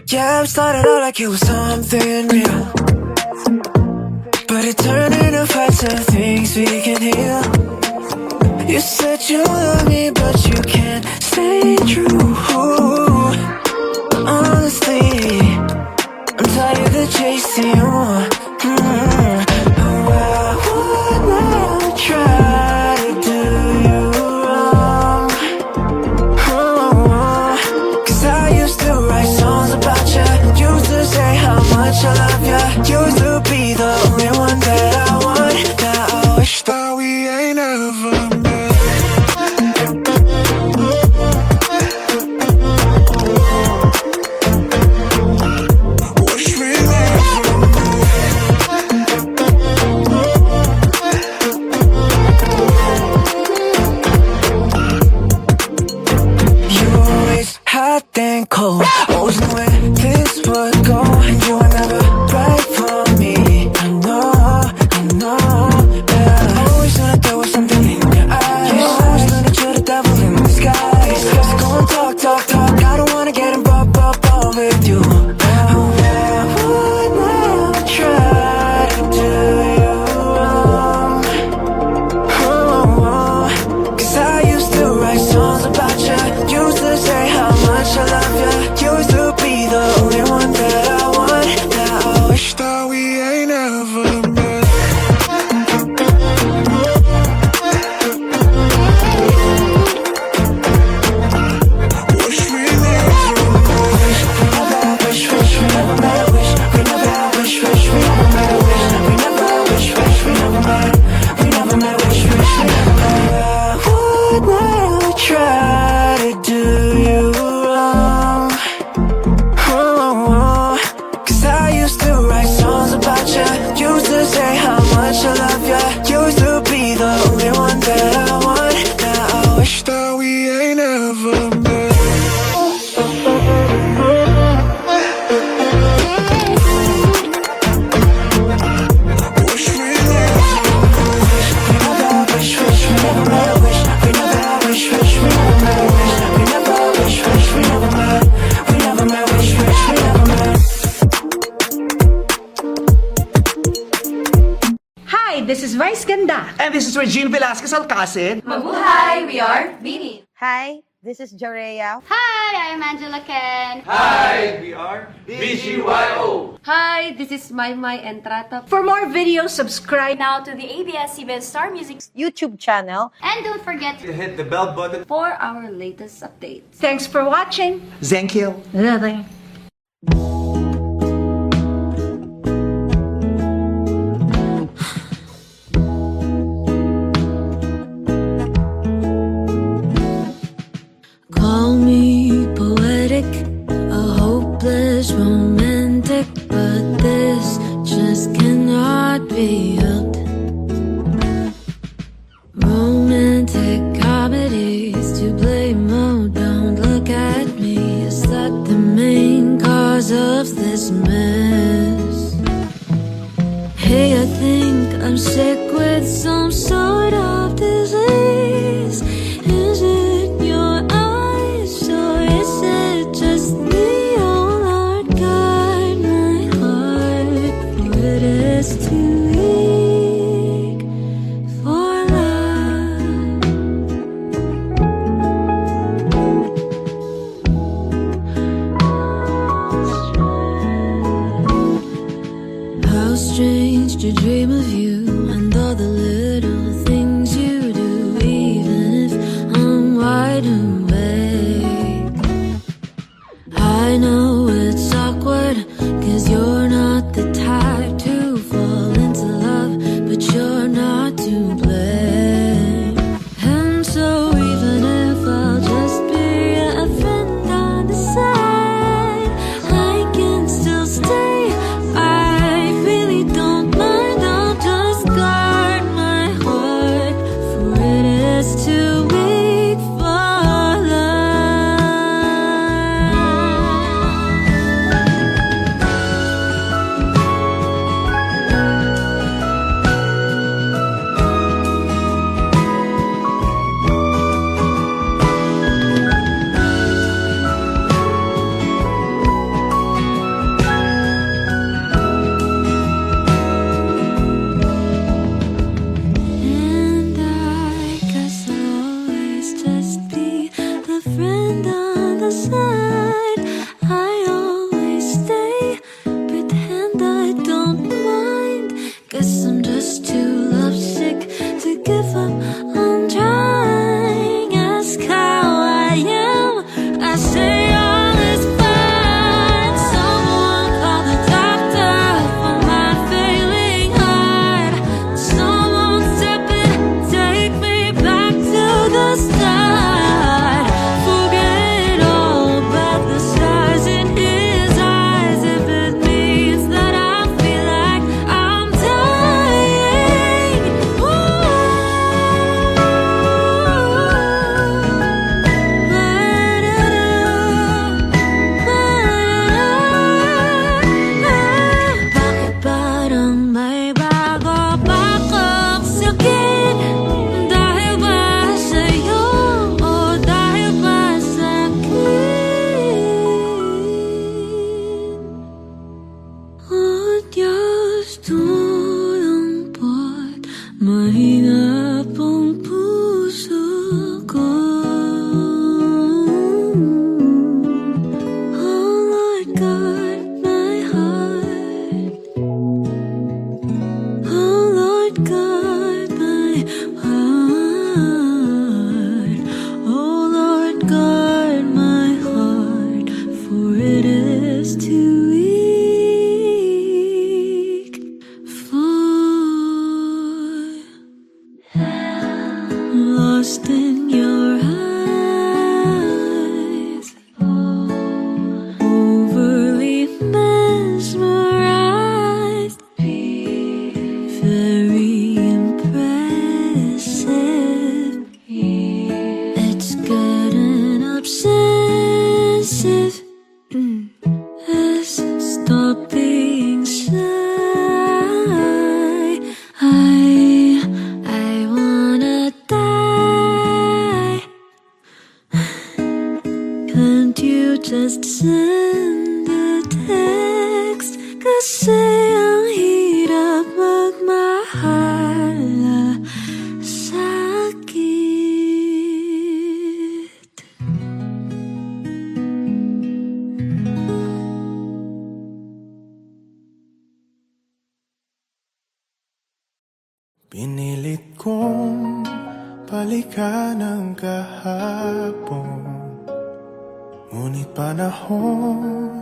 Yeah, it started out like it was something real, but it turned into fights and things we can heal. You said you love me, but you can't stay true. Honestly, I'm tired of chasing you. Oh, I would never try to do you wrong. Cause I used to write songs about you, used to say how much I love you, used to be the only one that I want. Now I wish that we ain't ever met. Cold. Always knew where this would go, and you were never right for me. I know, yeah. Always knew that there was something in your eyes. Always knew that you're the devil in disguise. So go and talk. I don't wanna get involved with you. Oh, I would never try to do you wrong. Cause I used to write songs about you, used to say how much I love you, used to be the only one that I want. Now I wish that we ain't ever met. Wish we never met. Wish we never met. Wish we never met. We never wish we never met. We never met. Wish we never met. I would never try to do you wrong. Cause I used to write songs about you, used to say how much I love you, used to be the only one that I want. Now I wish that we ain't ever met. Wish we never met. Wish we never met. Wish we never met. We never wish we never met. We never met. Wish we never met. Hi, this is Vice Ganda. And this is Regine Velasquez Alcacid. Mabuhay! We are Bini. Hi, this is Jorea. Hi, I'm Angela Ken. Hi, we are BGYO. Hi, this is Maymay Entrata. For more videos, subscribe Now to the ABS-CBN Star Music. YouTube channel. And don't forget to Hit the bell button. For our latest updates. Thanks for watching. Thank you. Bye-bye. Call me poetic, a hopeless romantic, but this just cannot be helped. Romantic comedies to blame, oh don't look at me. Is that the main cause of this mess? Hey, I think I'm sick with some sort of disease. Is it your eyes or is it just me? Oh Lord, guide my heart, for it is too weak for love. How strange to dream of you and all the little things you aside. I always stay, pretend I don't mind. Guess I'm just too lovesick to give up on trying. Ask how I am, I say all is fine. Someone call the doctor for my failing heart. Someone step in, take me back to the start. Forget all about the stars in his eyes. If it means that I feel like I'm dying. Bakit parang may bago pa akong sakit? Dahil ba sa'yo o dahil ba sa'kin? At Diyos tulampot, mahirap ang puso ko. Oh Lord, guard my heart. Oh Lord, guard my heart. Oh Lord, guard my heart, for it is too weak for lost in your eyes, overly mesmerized, very impressive. It's getting obsessive. Let's stop being shy. I wanna die. Can't you just send a text? Kasi ang hirap magmahal sakit. Pinilit kong balikan ang kahapon, ngunit panahon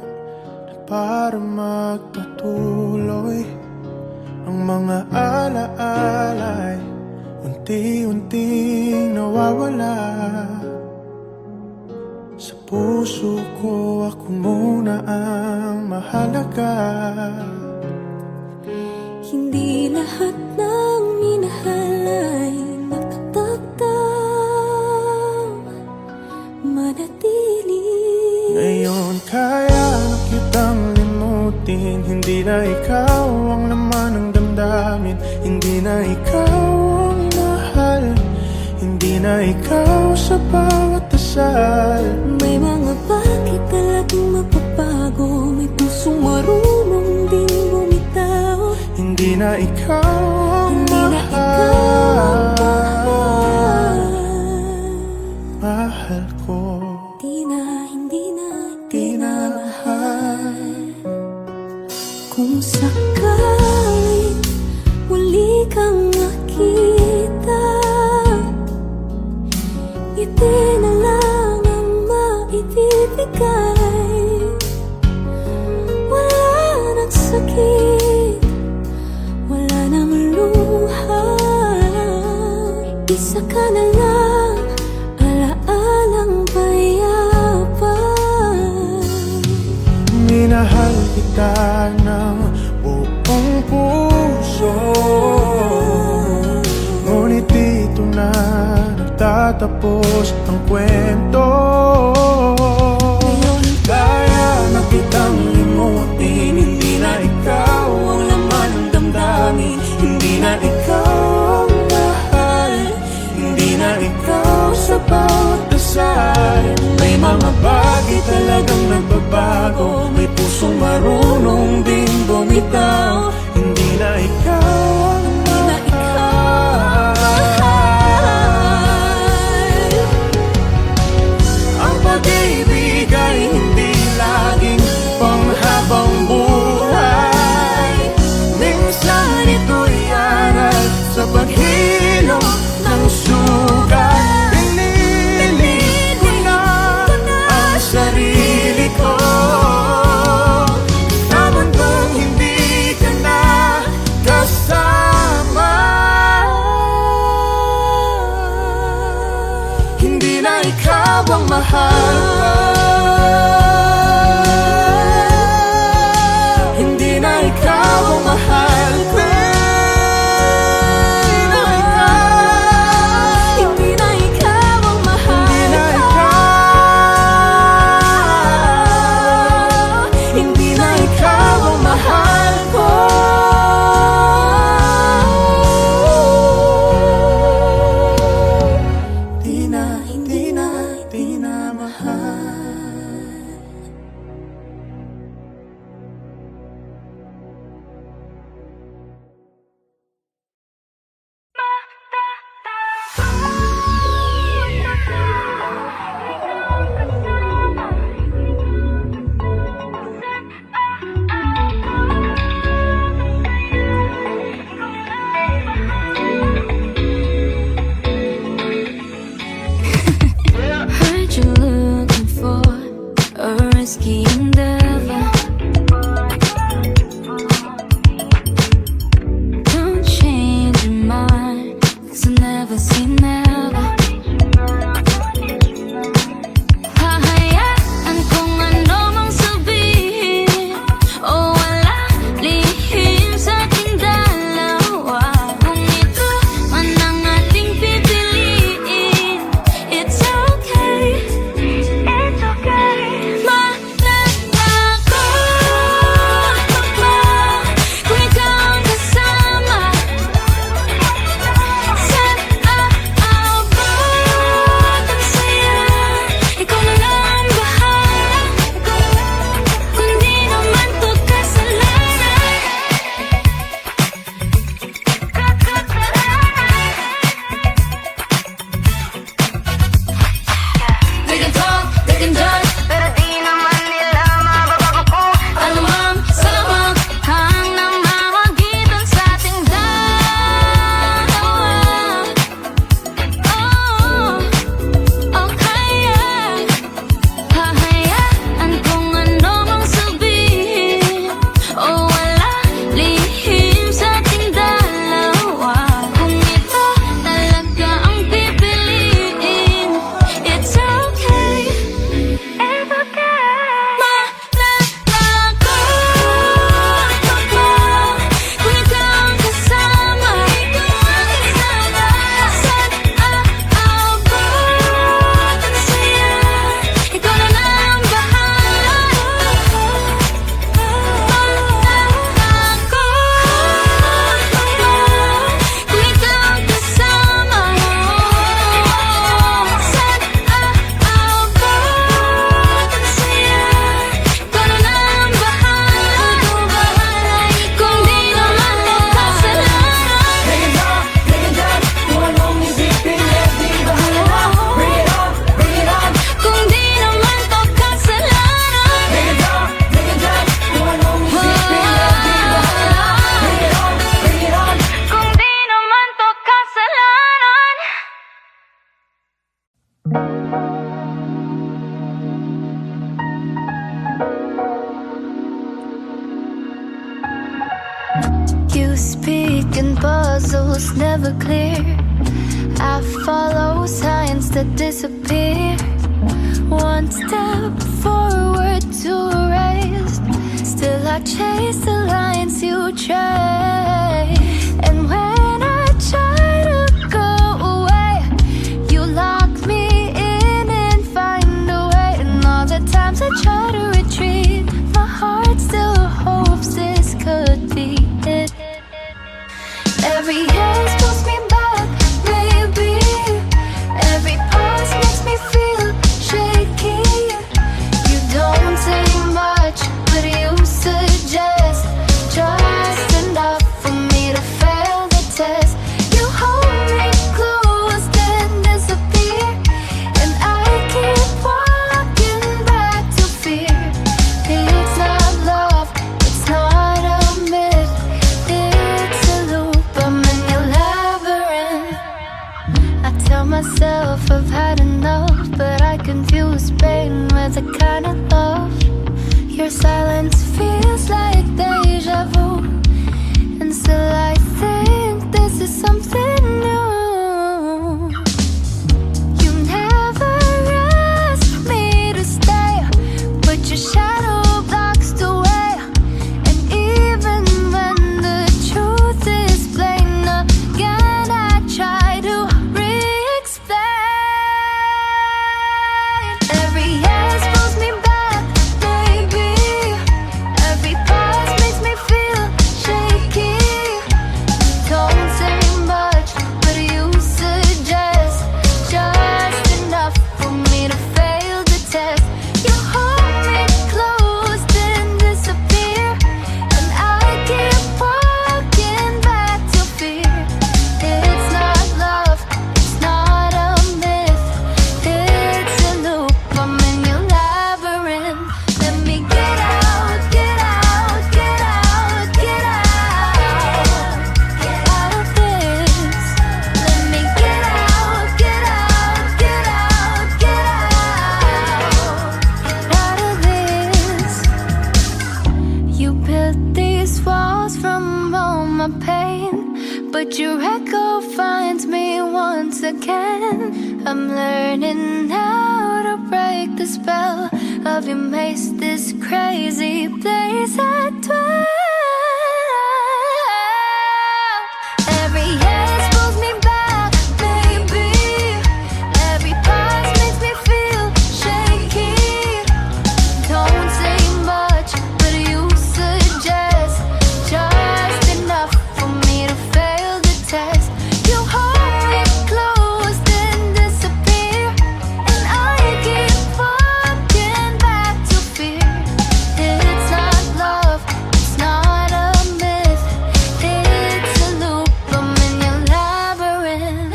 na para magpatuloy. Ang mga alaala'y unti-unting nawawala. Sa puso ko ako muna ang mahalaga. Hindi lahat ng minahal ay nakatakdang manatili. Ngayon kaya na kitang limutin. Hindi na ikaw ang laman ng damdamin. Hindi na ikaw ang mahal. Hindi na ikaw sa bawat dasal. May mga bakit talagang mapapago. May pusong marunong ding bumitaw. Hindi na ikaw ang Hindi na ikaw ang mahal. mahal. Mahal ko, Hindi di na na mahal. Kung sakaling muli kang makita, ngiti na lang ang maibibigay. Wala nang sakit, wala nang luha. Isa ka na lang, alaalang payapa. Minahal kita ng buong puso, ngunit dito na nagtatapos ang kwento. Kaya na kitang limutin. Hindi na ikaw ang laman ng damdamin. Hindi na ikaw ang mahal. Hindi na ikaw sa bawat dasal. May mga bagay talagang nagbabago. May pusong marunong Heard you looking for a risky endeavor. Don't change your mind, 'cause I never say never. Hahayaan kung ano mang sabihin, o wala lihim sa ating dalawa. Kung ito man ang ating pipiliin, it's okay, it's okay. Mananako kung ikaw ang kasama. Saan aabot ang saya? Ikaw na lang ang bahala. Kung di naman to kasalanan. They can talk, they can judge, pero di naman nila mababago kung ano mang salamang ang namamagitan sa ating dalawa. Oh, kaya hahayaan kung ano mang sabihin, o wala lihim sa ating dalawa. Kung ito talaga ang pipiliin, it's okay, it's okay. Mananako kung ikaw ang kasama. Saan aabot ang saya? Ikaw na lang ang bahala. Mananako kung ikaw ang kasama. Saan aabot ang saya? Ikaw na lang ang bahala. Kung di naman to kasalanan. Kung di naman to kasalanan. Kung di naman to kasalanan. You speak in puzzles never clear. I follow signs that disappear. One step forward, two erased. Still I chase the lines you trace. And when I try to go away, you lock me in and find a way. And all the times I try to retreat, my heart still hopes this could be it. Every yes pulls me back, maybe. Every pause makes me feel shaky. You don't say much, but you suggest just enough for me to fail the test. You hold me close, then disappear, and I keep walking back to fear. It's not love, it's not a myth. It's a loop, I'm in your labyrinth. I tell myself I've had enough, but I confuse pain with a kind of love. Your silence feels like deja vu, and still I think this is something new. You never asked me to stay, but your shadow blocks the way. And even when the truth is plain again, I try to re-explain. Every yes pulls me back, baby. Every pause makes me feel shaky. Don't say much, but your echo finds me once again. I'm learning how to break the spell of your maze, this crazy place I dwell. Every edge pulls me back, baby. Every pause makes me feel shaky. Don't say much, but you suggest just enough for me to fail the test. You hold me close, then disappear, and I keep falling back to fear. It's not love, it's not a myth, it's a loop. I'm in your labyrinth.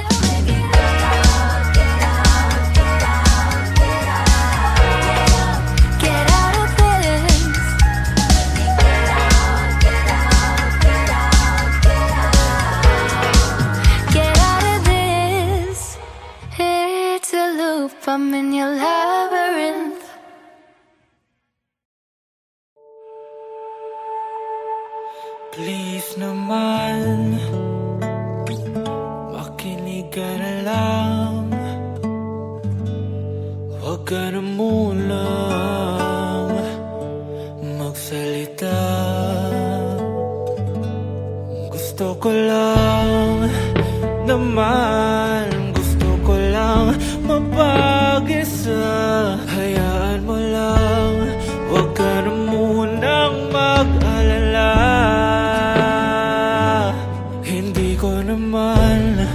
Get out of this. Get out of this. It's a loop. I'm in your labyrinth. Please naman, makinig ka na lang. Huwag ka na munang magsalita. Gusto ko lang naman, gusto ko lang mapag-isa. Hayaan mo lang, huwag ka na munang mag-alala. Hindi ko naman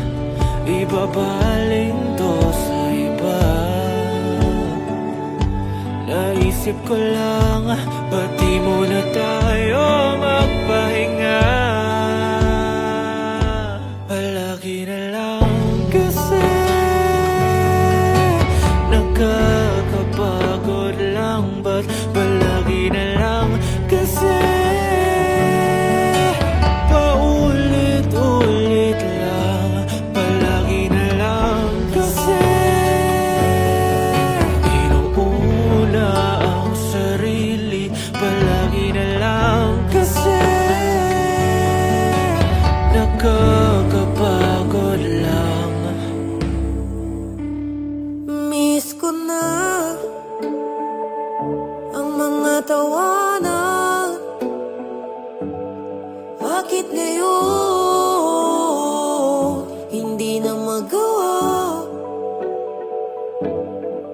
ibabaling to sa iba. Naisip ko lang, ba't di muna tayo magpahinga? Palagi na lang kasi nakakapagod lang. Ba't palagi na lang kasi paulit-ulit lang. Palagi na lang kasi inuuna ang sarili. Palagi na lang kasi nakakapagod lang. Miss ko na ang mga tawanan. Bakit ngayon hindi na magawa?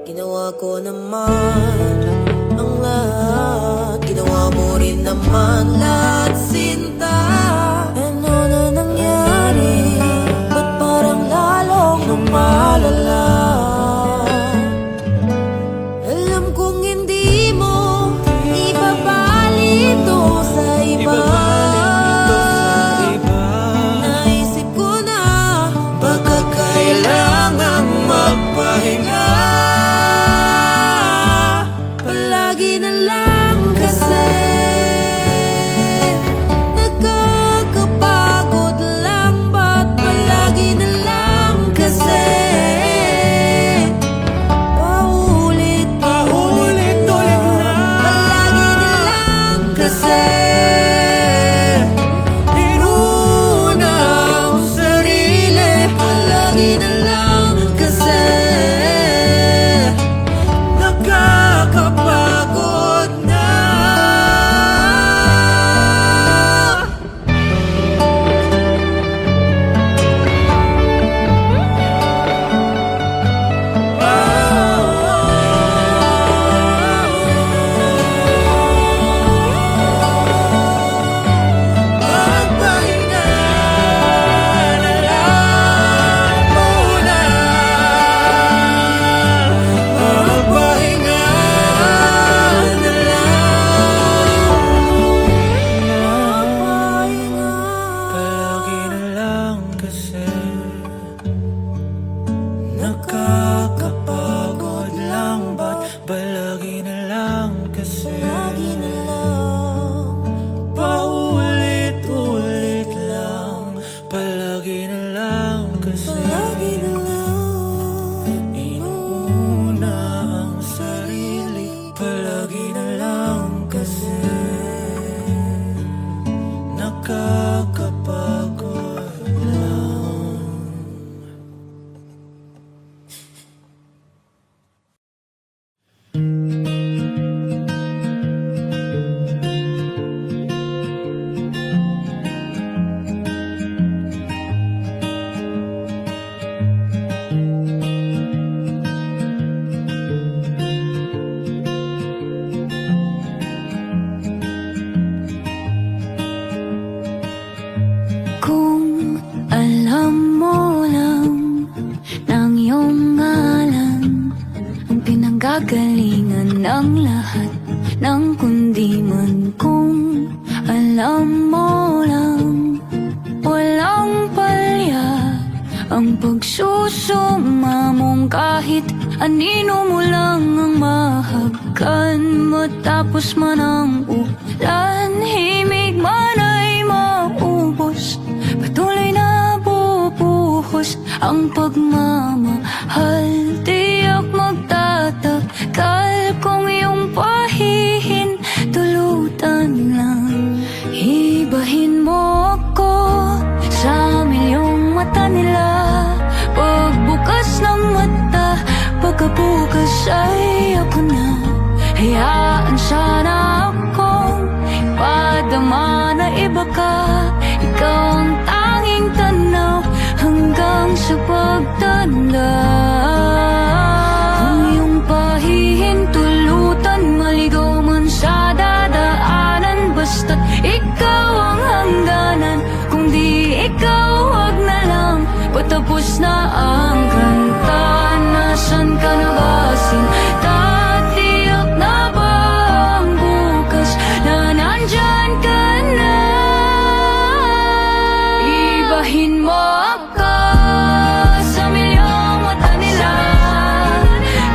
Ginawa ko naman ang lahat, ginawa mo rin naman lahat, sinta. Ano na nangyari? Ba't parang lalong lumalala? Alam kong hindi mo ibabalik to sa iba. Naisip ko na baka kailangan magpahinga. Palagi na lang kasi nakakapagod lang. Ba't palagi na lang kasi paulit-ulit lang. Palagi na lang kasi pinanggagalingan ng lahat ng kundi man kung alam mo lang. Walang palya ang pagsusuma mong kahit anino mo lang ang mahagkan. Matapos man ang ulan, himig man ay maubos, patuloy na bubuhos ang pagmamahal. Tiyak magtatagal kung iyong pahihintulutan lang. Ibahin mo ako sa milyong mata nila. Pagbukas ng mata, pagkabukas ay ako na. Hayaan sana akong ipadama na iba ka. Ikaw ang tanging tanaw hanggang sa pagtanda. Kung iyong pahihintulutan, maligaw man sa dadaanan, basta't ikaw ang hangganan. Kung di ikaw, wag na lang, patapos na ang kanta. Nasaan ka na ba, sinta? Tiyak na ba ang bukas na nandyan ka na? Ibahin mo ako sa milyong mata nila.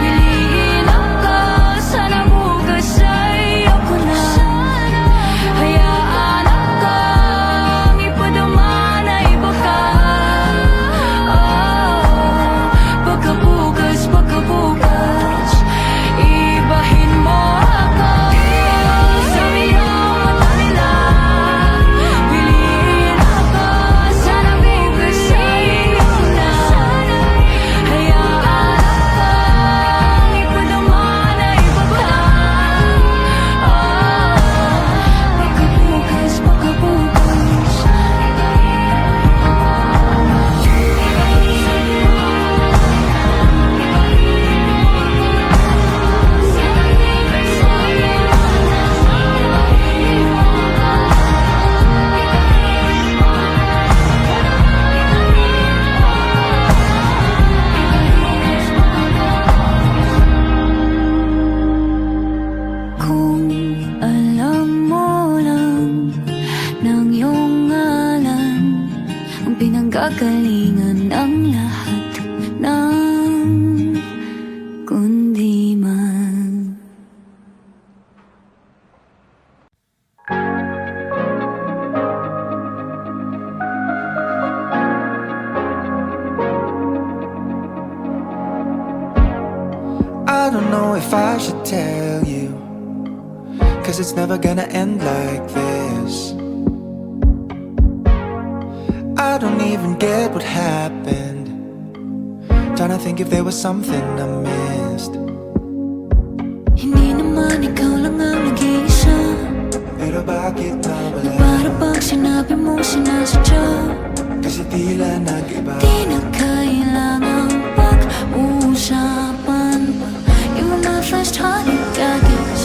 Piliin ako, sana bukas ay ako na. Hayaan akong ipadama na iba ka. Pagkabukas, pagkabukas, ibahin mo ako sa milyong mata nila. Piliin ako, sana bukas ay ako na. Hayaan akong ipadama na iba ka. Pagkabukas, pagkabukas. Kung alam mo lang ng iyong ngalan, ang pinanggagalingan ng lahat ng kundi man. I don't know if I should tell you, 'cause it's never gonna end like this. I don't even get what happened. Trying to think if there was something I missed. Hindi naman ikaw lang ang nag-iisa, Pero bakit nawala? para bang sinabi mo sinasadya. Kasi tila nag-iba. Di na kailangang pag-uusapan pa. You were my first honey, I guess.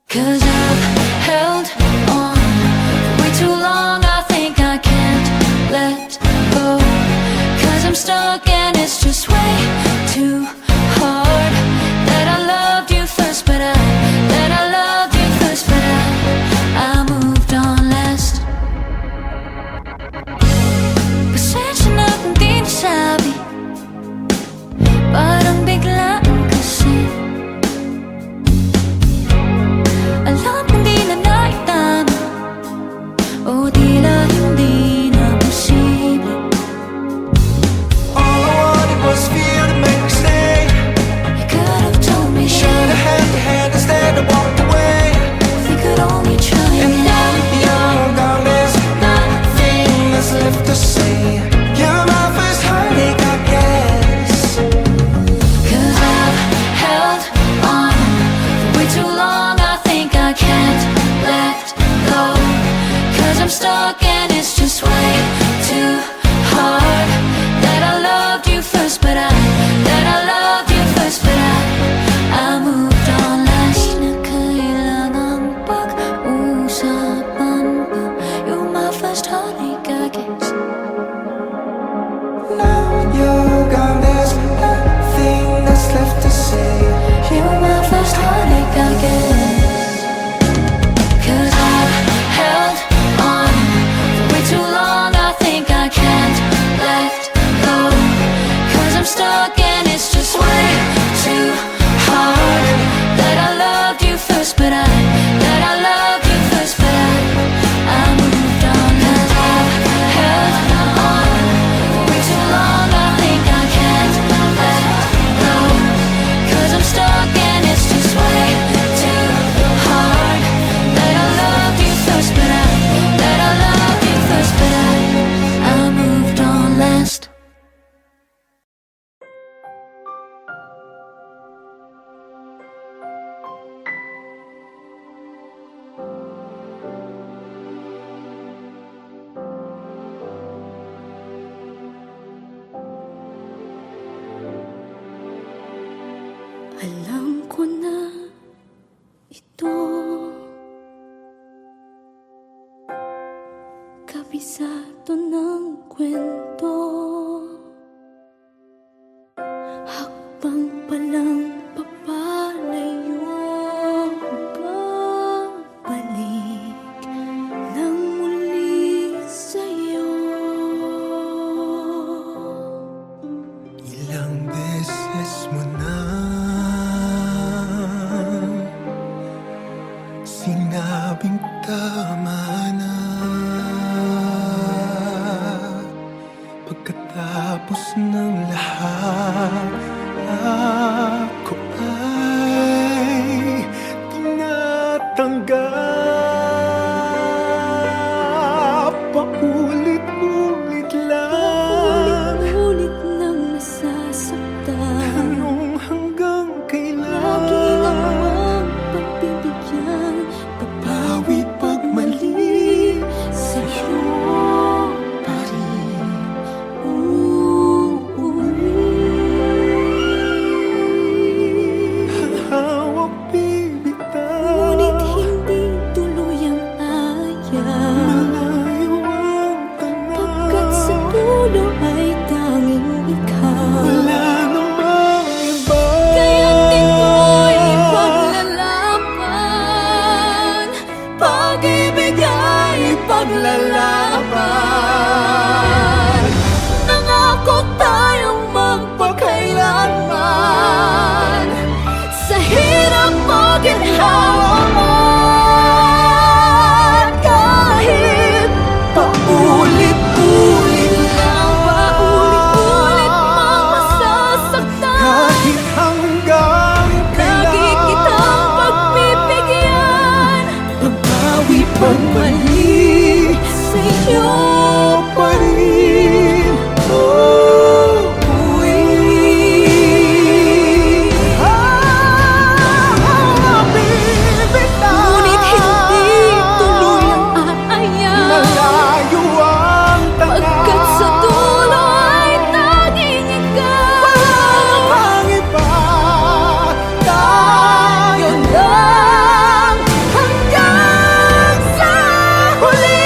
'Cause I've held on for way too long, I think I can't let go. 'Cause I'm stuck and it's just way too hard. That I loved you first, but I moved on last. Pasensya na kung di nasabi, parang biglaan kasi. Alam kong di na naitama, o tila hindi na posible. All I wanted was fear to make me stay. You could have told me Should've held your hand instead of walked away. if we could only try And it. now you're gone, there's nothing that's left to say. You're my first heartache, I guess. 'Cause I've held on for way too long, I think I can't let go. 'Cause I'm stuck and it's just way too hard. That I loved you first, but I moved on last. Di na kailangang pag-uusapan pa. You're my first heartache, I guess. Now you're gone, there's nothing that's left to say. kabisado ng kwento. Hakbang palang papalayo, babalik nang muli sa'yo. Ilang beses mo na sinabing tama na. Pagkatapos ng lahat, ako ay tinatanggap. Paulit-ulit lang, Ulit nang nasasaktan, tanong hanggang lagi kailan. namang pagbibigyan, Bawi pag mali sa'yo pa rin. Ang hawak bibitaw, Ngunit hindi tuluyang ayaw, malayo ang pagkat sa tanaw. dulo ay tanging ikaw. Wala namang iba. Kaya't din mo'y paglalaban, pag-ibig ay paglalaban. Nangako tayong magpakailanman, sa hirap o ginhawa man. Kahit paulit-ulit lang, paulit-ulit mang masasaktan, Kahit hanggang lagi kitang pagbibigyan. Bawi pag mali Sa'yo pa rin. Oh, bibitaw. ngunit hindi tuluyang aayaw, Malayo ang pagkat sa tanaw. dulo ay tanging ikaw. Ang iba, Tayo lang hanggang sa huli.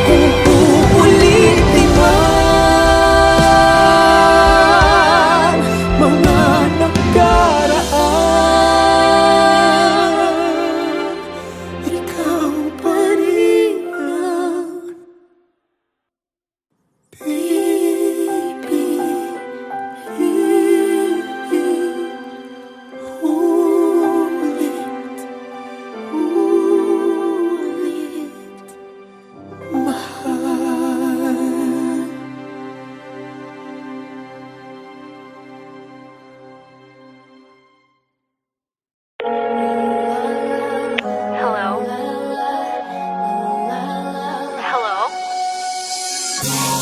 Kung uulitin man mga nakaraan, ikaw pa rin ang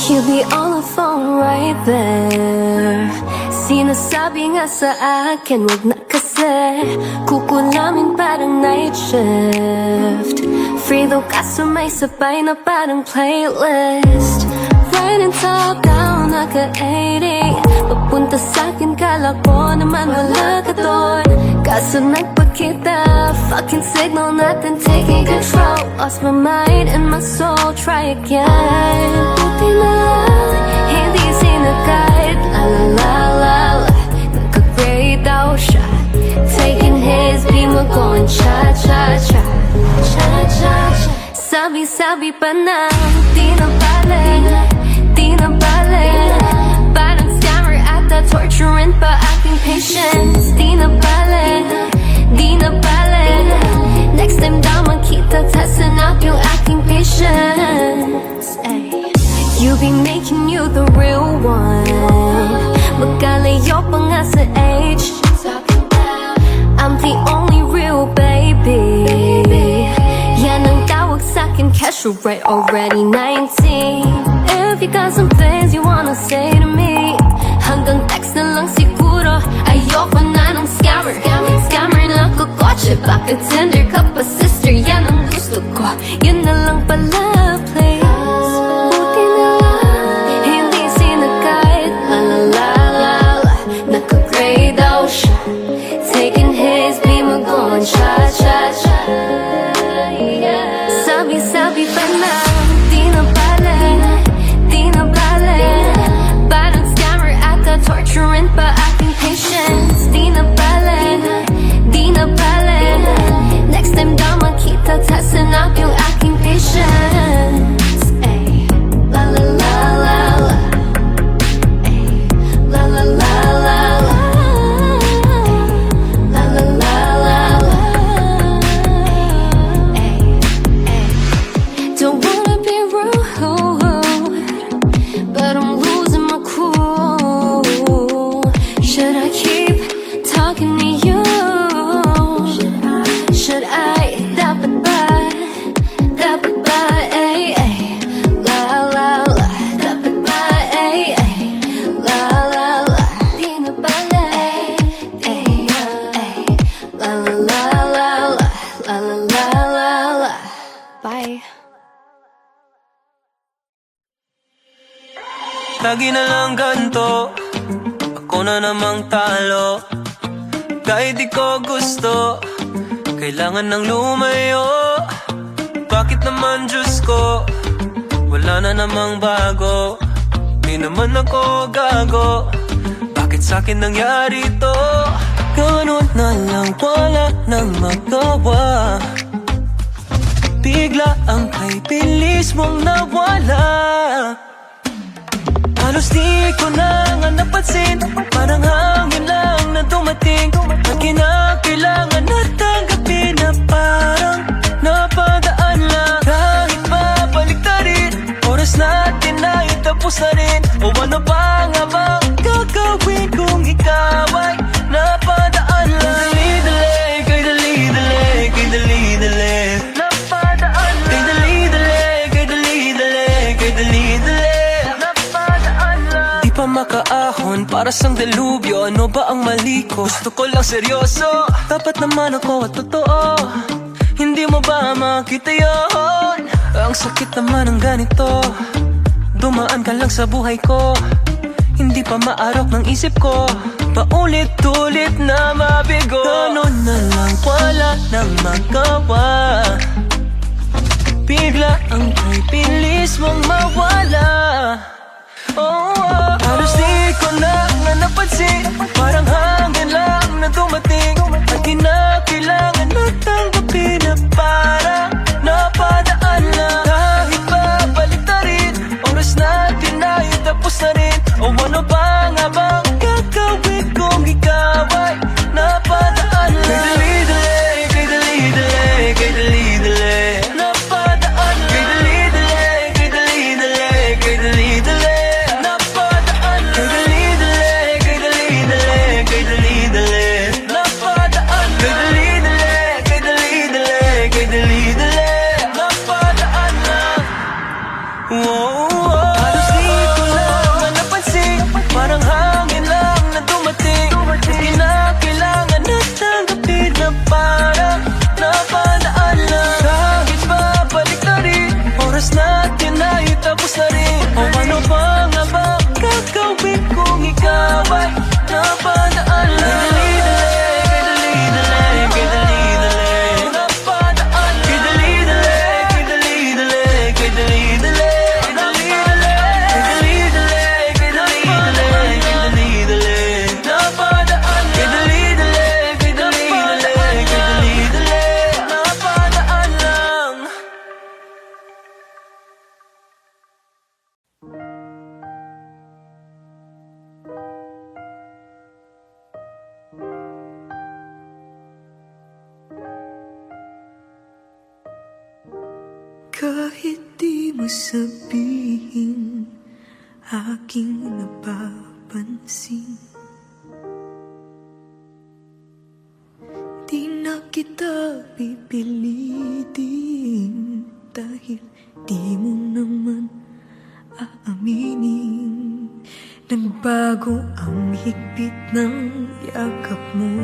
You be on the phone right there. Sinasabi nga sa akin, wag na kasi kukulamin parang night shift. Free though kaso may sabay na parang playlist. Riding top down, naka-80. Papunta sa'kin, kala ko naman wala ka doon. Kaso nagpakita, fucking signal natin taking control. Lost my mind and my soul, try again. Buti na lang, hindi sinagkahit. La la la la la, nagka-grade daw siya. Taking his beam, we're going cha-cha-cha. Cha-cha-cha. Sabi-sabi pa na, di na balik, di na balik. Parang scammer ata, torturing pa aking patience. Di na balik, di na balik. Next time daw magkita, testing out yung aking patience. Ay. You be making you the real one. Magkalayo pa nga sa age. I'm the only real baby. Yan ang tawag sa'kin, cash right, already 19. If you got some things you wanna say to me, hanggang text na lang siguro. Ayoko na ng scammer, scammer na kukotse. Bakit Tinder ka pa sister, yan ang gusto ko. Yun na lang pala, please. Buti na lang, hindi sinagkahit. La la la la la, naka-grade daw siya. Taking his beam, we're going cha-cha-cha. Sabi-sabi pa na, talking to you. Should I? Dapat ba? Dapat ba? Ay, ay. La la la. Dapat ba? Ay, ay. La la la. Di na pala. Ay, ay, ay. La la la la la. La la la la la. Bye. Lagi na lang ganto, ako na namang talo. Kahit di ko gusto, kailangan ng lumayo. Bakit naman Diyos ko, wala na namang bago. Di naman ako gago, bakit sa'kin nangyari to? Ganun na lang, wala nang magawa. Bigla ang kay bilis mong nawala. Halos di ko na nga napansin, parang hangin lang na dumating at kinakailangan na tanggapin na parang napadaan lang. Kahit babalik na rin, oras natin na itapos na rin. O ano pa nga ba gagawin kung ikaw ay napadaan lang? Dali-dali, kay dali-dali, kay dali-dali, napadaan lang. Kay dali-dali, kay dali-dali, kay dali-dali, pa makaahon para sang delubyo. Ano ba ang mali ko? Gusto ko lang seryoso, dapat naman ako at totoo. Hindi mo ba makita yun? Ang sakit naman ng ganito, dumaan ka lang sa buhay ko. Hindi pa maarok ng isip ko, paulit-ulit na mabigo. Ganun na lang, wala nang magawa. Bigla ang kay bilis mong mawala. Halos di ko na nga napansin, parang hangin lang na dumating at kinakailangan na tanggapin na parang napadaan lang. Kahit babalik na rin, oras natin na itapos na rin. O ano pa nga bang gagawin kung ikaw ay napadaan lang? Kay dali-dali, kay dali-dali, napadaan lang. Kay dali-dali, kay dali-dali, kay dali-dali, halos di ko lang nga napansin, parang hangin lang na dumating at kinakailangan na tanggapin na parang napadaan lang. Kahit babalik na rin, oras natin na itapos na rin. O ano ba nga ba gagawin kung ikaw ay napadaan lang? Kay dali-dali, kay dali-dali, napadaan lang. Kay dali-dali, kay dali-dali, kay dali-dali, kahit di mo sabihin, aking napapansin. Di na kita pipilitin dahil di mo naman aaminin. Nagbago ang higpit ng yakap mo,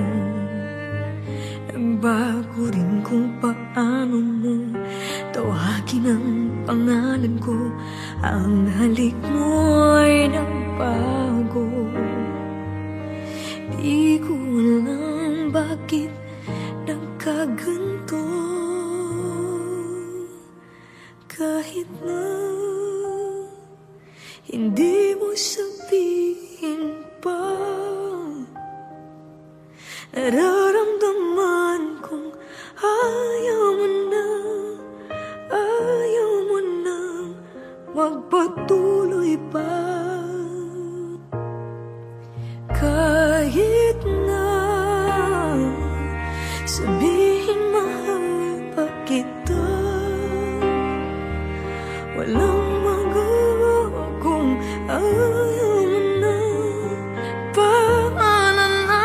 nagbago rin kung paano mo tawagin ang pangalan ko. Ang halik mo'y nagbago. Di ko alam bakit nagkaganto, kahit na hindi mo sabihin pa. Nararamdaman kong ayaw mo na magpatuloy pa. Kahit na sabihin mahal pa kita, walang magawa kung ayaw mo na. Paano na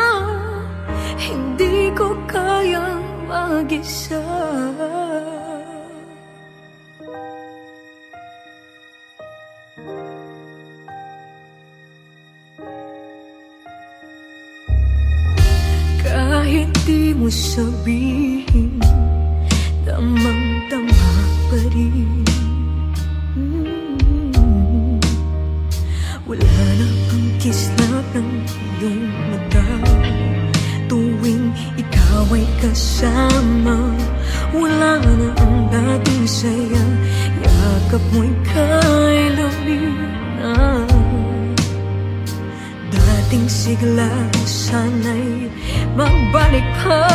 kayang mag-isa. Kahit di mo sabihin, damang-dama pa rin. Wala na ang kislap ng iyong mata tuwing ikaw ay kasama. Wala na ang dating saya, yakap mo'y kay lamig na. Dating sigla, sana'y magbalik ka.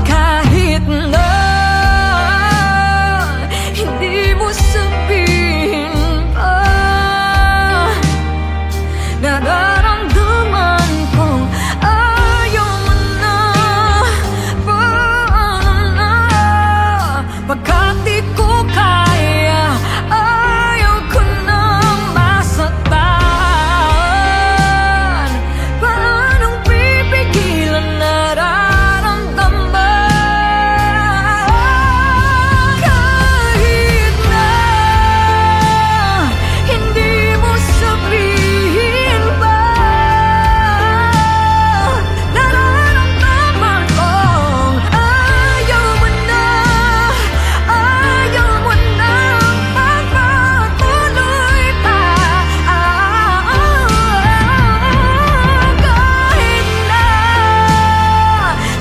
Kahit na hindi mo sabihin pa, nararamdaman kong ayaw mo na. Paano na, pagkat di ko kaya, ayaw ko na masaktan. Paanong pipigilan nararamdaman? Kahit na hindi mo sabihin pa, nararamdaman kong ayaw mo na. Ayaw mo na magpatuloy pa. Kahit na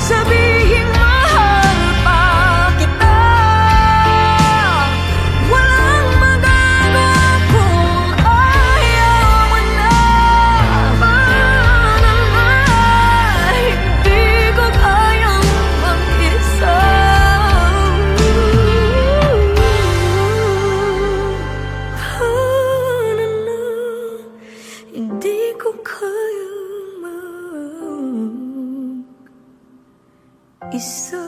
sabihin mahal pa kita, walang magagawa kung ayaw mo na. Paano na, hindi ko kayang mag-isa. Paano na, hindi ko kayang mag-isa.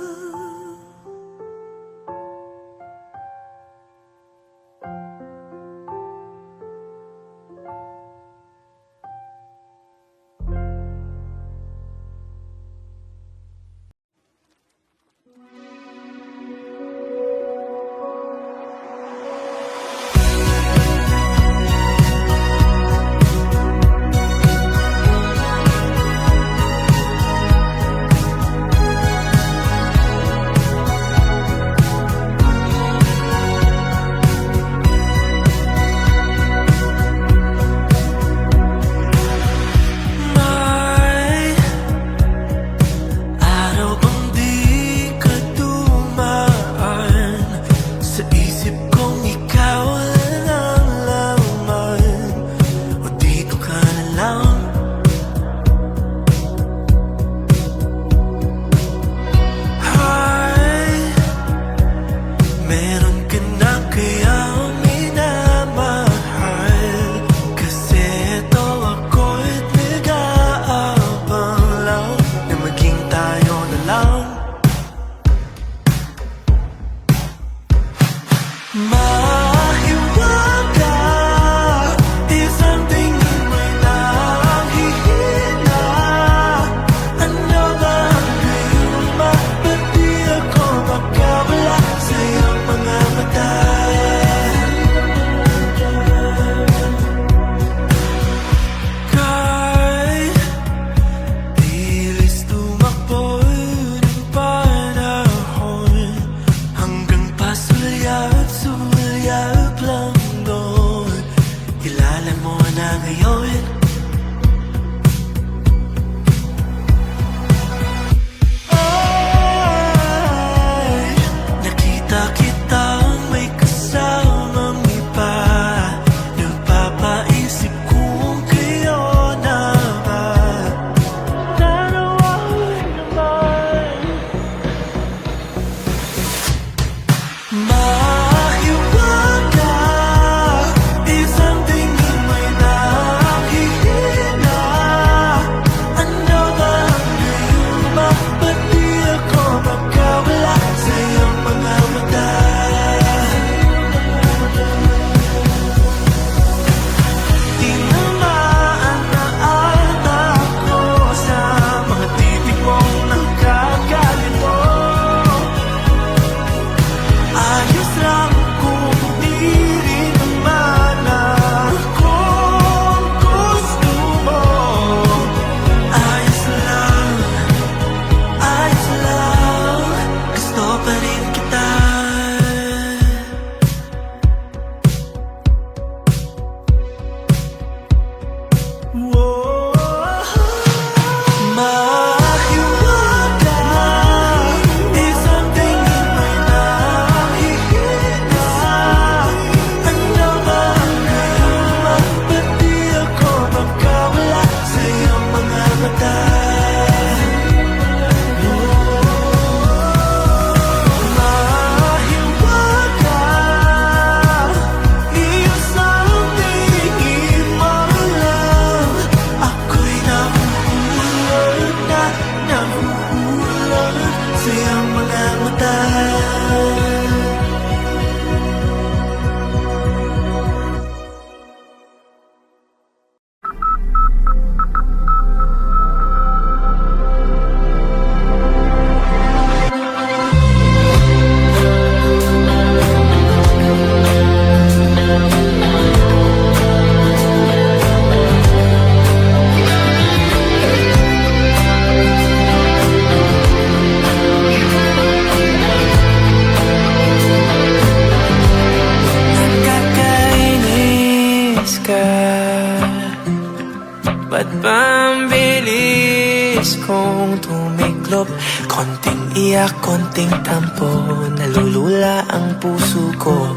boses kong tumiklop. Konting iyak, konting tampo, nalulula ang puso ko.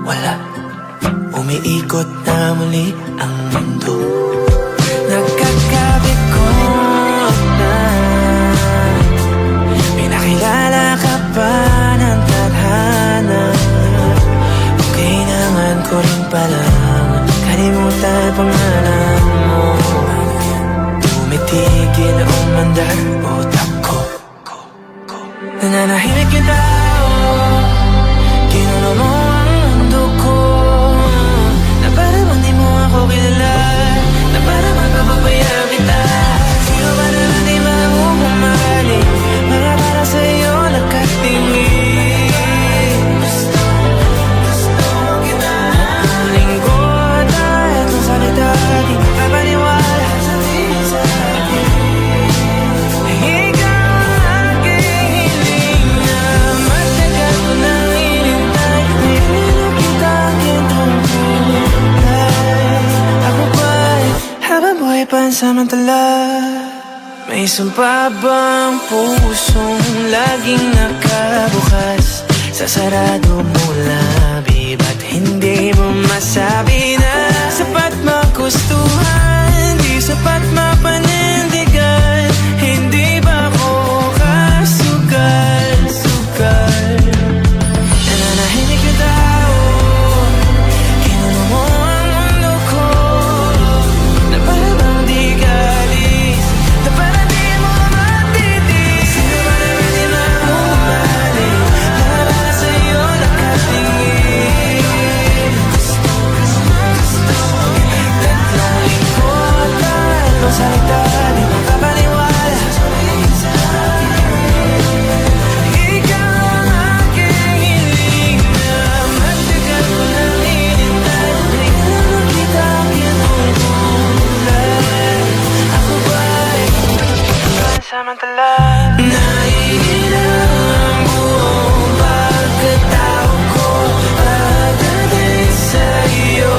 Wala, umiikot na muli ang mundo. Nagkakabit ko na pinakilala ka pa ng tadhana. Okay naman ko rin palang kalimutan pangalan mo. Tumitigil ang umandar utak ko. Nananahimik yung tao, kinulo mo ang mundo ko. Na para bang di mo ako kilala, na para bang papabayaan kita. Sino ba naman di mamumali, mga para sa'yo nakatingin. Gusto kita. Tuling ko dahil kung salita di mapapaniwala sa tingin sa akin. Ikaw ang aking hiling na matagal ko nang hinintay. Ngayon kita aking tungkulay. Ako ba'y habang buhay pansamantala? May sumpa bang pusong laging nakabukas? Sa sarado mo labi, ba't hindi mo masabi na sapat magustuhan, di sapat mapanindigan? Hindi ba ako kasugal-sugal? Nananahimik yung tao, kinulo mo ang mundo ko. Na para bang di ka alis, na para di mo matitis. Sino ba naman di mamumali, para sa'yo nakatingin. Tatlong lingkod at nung salita di makapaniwala. Ikaw ang aking hiling na matagal ko nang hinintay. Ngayon kita aking tungkulay. Ako ba'y pansamantala? Naiilang ang buong pagkatao ko pagdating sa'yo.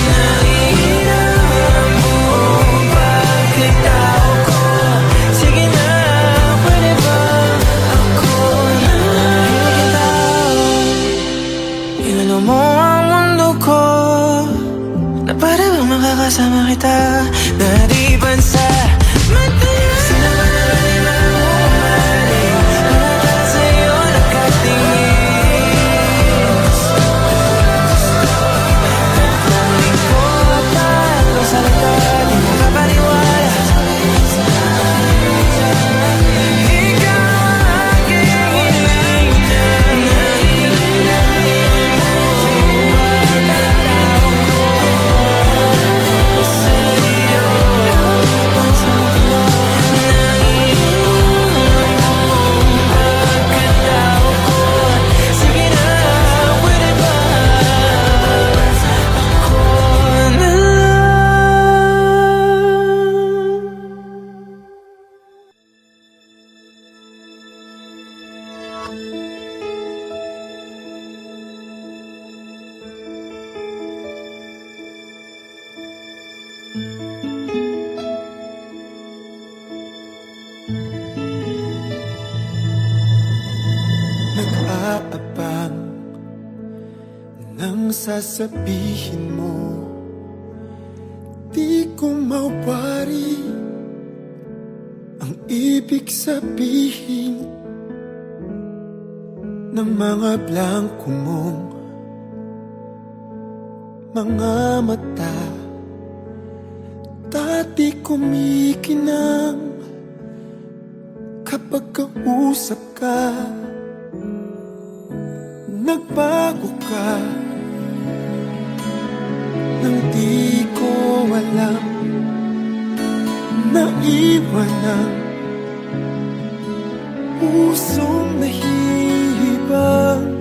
Naiilang ang buong pagkatao ko. Sige na, pwede ba ako nanahimik yung tao? Inalo mo ang mundo ko, na para bang makakasama kita, na di pansamantala. Sino ba naman di mamumali, para sa'yo nakatingin. Tatlong lingkod at nung salita di makapaniwala. Ikaw ang aking hiling na naiilang ang buong pagkatao ko sa'yo. Naiilang ang buong pagkatao ko. Sige na, pwede ba ako na lang? Nag-aabang nang sasabihin mo, di ko mawari ang ibig sabihin ng mga blanko mong mga mata. Dati kumikinang kapag kausap ka. Nagbago ka nang di ko alam. Naiwan ang pusong nahihibang.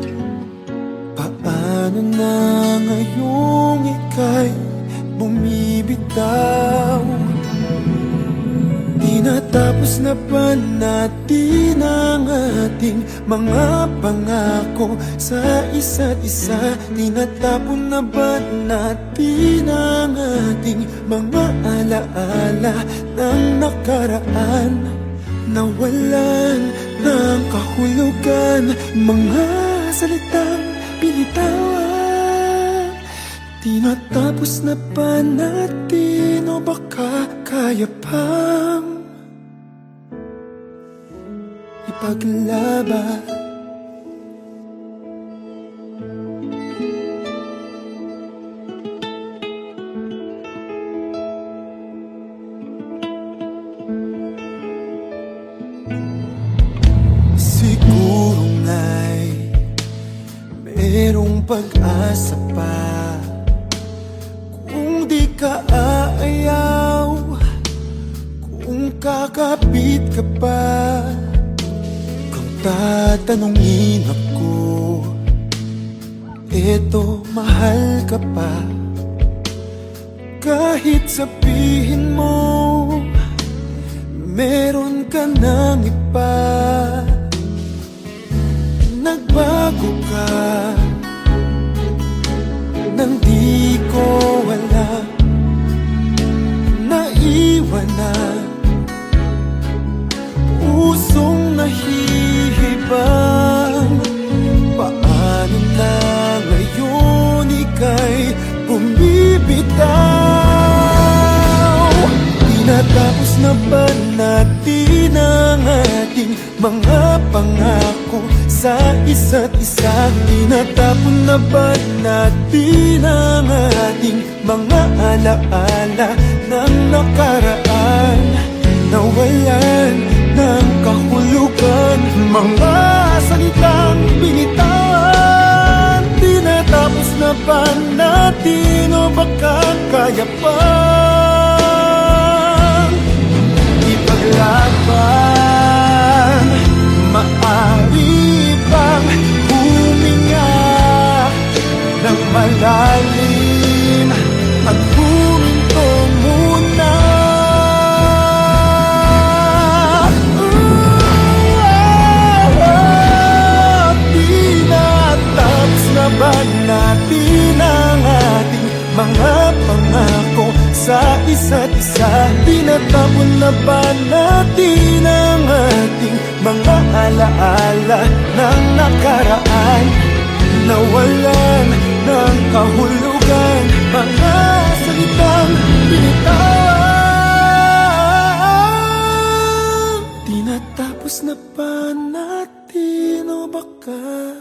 Paano na ngayong ika'y bumibitaw? Di natapos Tinatapos na ba natin ang ating mga pangako sa isa't isa? Tinatapon na ba natin ang ating mga alaala ng nakaraan? Nawalan ng kahulugan, mga salitang binitawan. Tinatapos na ba natin o baka kaya pang ipaglaban? Siguro nga'y merong pag-asa pa kung di ka aayaw, kung kakapit ka pa. Kung tatanungin ako, eto mahal ka pa. Kahit sabihin mo meron ka nang iba, nagbago ka nang di ko alam, naiwan na pusong nahihibang. Paano na ngayon ika'y bumibitaw? Tinatapos na ba natin ang ating mga pangako sa isa't isa? Tinatapon na ba natin ang ating mga alaala ng nakaraan? Nawalan ng kahulugan, mga salitang binitawan. Tinatapos na ba natin o baka kaya pang ipaglaban? Maaari bang huminga ng malalim at huminto muna? Tinatapos na ba natin ang ating mga pangako sa isa't isa? Tinatapon na ba natin ang ating mga alaala ng nakaraan? Nawalan ng kahulugan, mga salitang binitawan. Tinatapos na ba natin o baka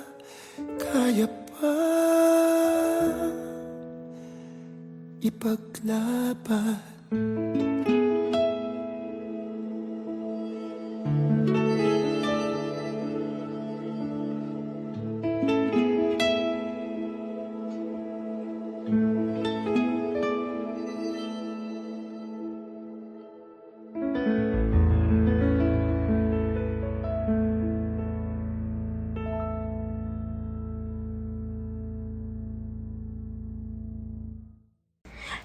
kaya pa ipaglaban?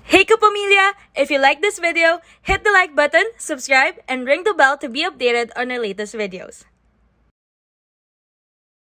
Hey Kapamilya! If you like this video, hit the like button, subscribe, and ring the bell to be updated on our latest videos.